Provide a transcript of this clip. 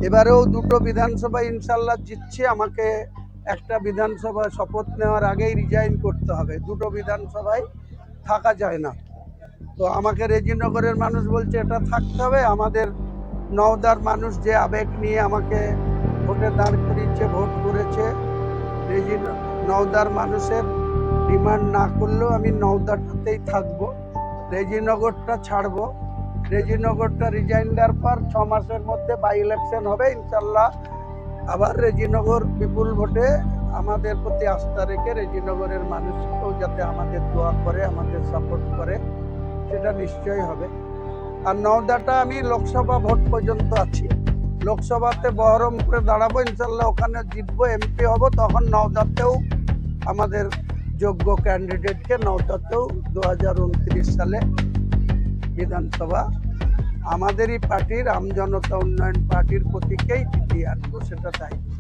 এবারেও দুটো বিধানসভা ইনশাল্লাহ জিতছি। আমাকে একটা বিধানসভা শপথ নেওয়ার আগেই রিজাইন করতে হবে, দুটো বিধানসভায় থাকা যায় না। তো আমাকে রেজিনগরের মানুষ বলছে এটা থাকতে হবে। আমাদের নওদার মানুষ যে আবেগ নিয়ে আমাকে ভোটে দাঁড় করিয়েছে, ভোট করেছে, নওদার মানুষের ডিমান্ড না করলেও আমি নওদাটাতেই থাকবো, রেজিনগরটা ছাড়বো। রেজিনগরটা রিজাইন দেওয়ার পর 6 মাসের মধ্যে বাই ইলেকশন হবে ইনশাল্লাহ। আবার রেজিনগর বিপুল ভোটে আমাদের প্রতি আস্থা রেখে রেজিনগরের মানুষকেও যাতে আমাদের দোয়া করে, আমাদের সাপোর্ট করে, সেটা নিশ্চয়ই হবে। আর নওদাটা আমি লোকসভা ভোট পর্যন্ত আছি, লোকসভাতে বহরমপুরে দাঁড়াবো ইনশাল্লাহ, ওখানে জিতবো, এমপি হব। তখন নওদাতেও আমাদের যোগ্য ক্যান্ডিডেটকে নওদাতেও 2029 সালে বিধানসভা আমাদেরই পার্টির আমজনতা উন্নয়ন পার্টির প্রতীকেই জিতিয়ে আনবো, সেটা দায়িত্ব।